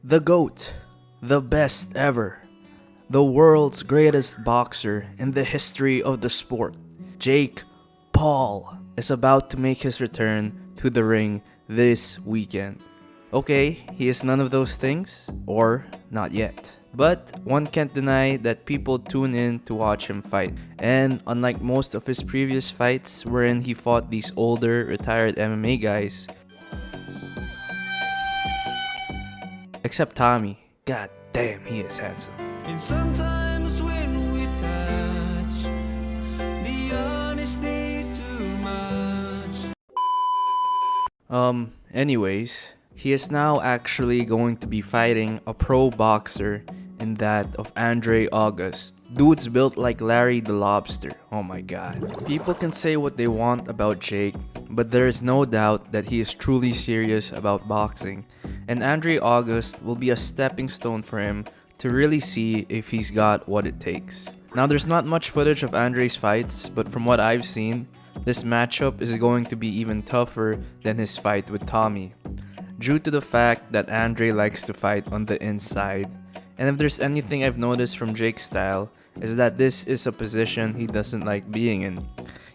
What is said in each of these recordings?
The GOAT, the best ever, the world's greatest boxer in the history of the sport, Jake Paul, is about to make his return to the ring this weekend. Okay, he is none of those things, or not yet. But one can't deny that people tune in to watch him fight. And unlike most of his previous fights wherein he fought these older, retired MMA guys, except Tommy, god damn, he is handsome. And sometimes when we touch, the honesty is too much. Anyways, he is now actually going to be fighting a pro boxer in that of Andre August. Dude's built like Larry the Lobster. Oh my god. People can say what they want about Jake, but there is no doubt that he is truly serious about boxing. And Andre August will be a stepping stone for him to really see if he's got what it takes. Now there's not much footage of Andre's fights, but from what I've seen, this matchup is going to be even tougher than his fight with Tommy, due to the fact that Andre likes to fight on the inside. And if there's anything I've noticed from Jake's style, is that this is a position he doesn't like being in.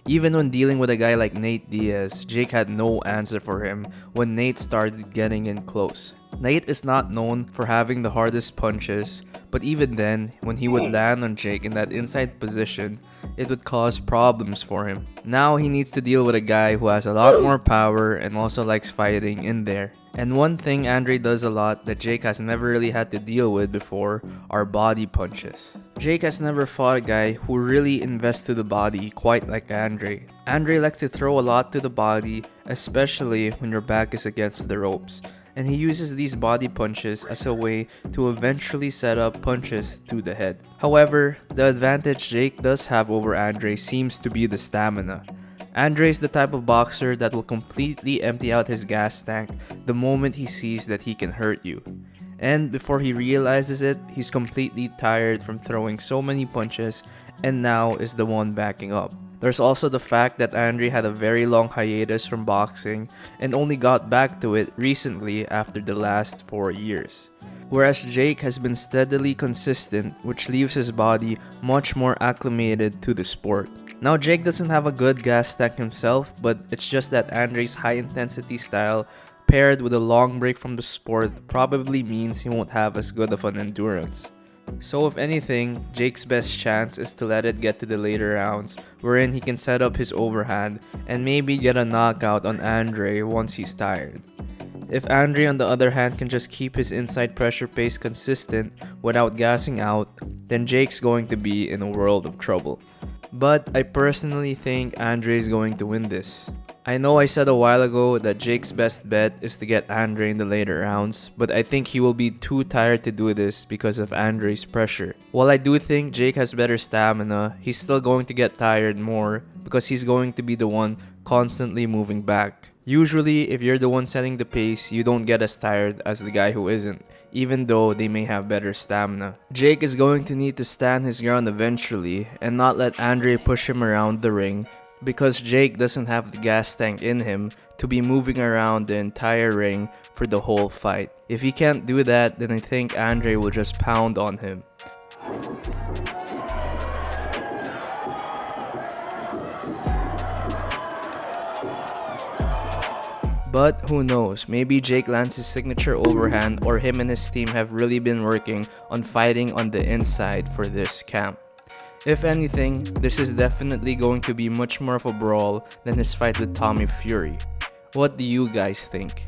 Even when dealing with a guy like Nate Diaz, Jake had no answer for him when Nate started getting in close. Nate is not known for having the hardest punches, but even then, when he would land on Jake in that inside position, it would cause problems for him. Now he needs to deal with a guy who has a lot more power and also likes fighting in there. And one thing Andre does a lot that Jake has never really had to deal with before are body punches. Jake has never fought a guy who really invests to the body quite like Andre. Andre likes to throw a lot to the body, especially when your back is against the ropes. And he uses these body punches as a way to eventually set up punches to the head. However, the advantage Jake does have over Andre seems to be the stamina. Andre is the type of boxer that will completely empty out his gas tank the moment he sees that he can hurt you. And before he realizes it, he's completely tired from throwing so many punches and now is the one backing up. There's also the fact that Andre had a very long hiatus from boxing and only got back to it recently after the last 4 years. Whereas Jake has been steadily consistent, which leaves his body much more acclimated to the sport. Now Jake doesn't have a good gas tank himself, but it's just that Andre's high intensity style paired with a long break from the sport probably means he won't have as good of an endurance. So if anything, Jake's best chance is to let it get to the later rounds wherein he can set up his overhand and maybe get a knockout on Andre once he's tired. If Andre on the other hand can just keep his inside pressure pace consistent without gassing out, then Jake's going to be in a world of trouble. But I personally think Andre is going to win this. I know I said a while ago that Jake's best bet is to get Andre in the later rounds, but I think he will be too tired to do this because of Andre's pressure. While I do think Jake has better stamina, he's still going to get tired more because he's going to be the one constantly moving back. Usually, if you're the one setting the pace, you don't get as tired as the guy who isn't, even though they may have better stamina. Jake is going to need to stand his ground eventually and not let Andre push him around the ring, because Jake doesn't have the gas tank in him to be moving around the entire ring for the whole fight. If he can't do that, then I think Andre will just pound on him. But who knows, maybe Jake lands his signature overhand, or him and his team have really been working on fighting on the inside for this camp. If anything, this is definitely going to be much more of a brawl than his fight with Tommy Fury. What do you guys think?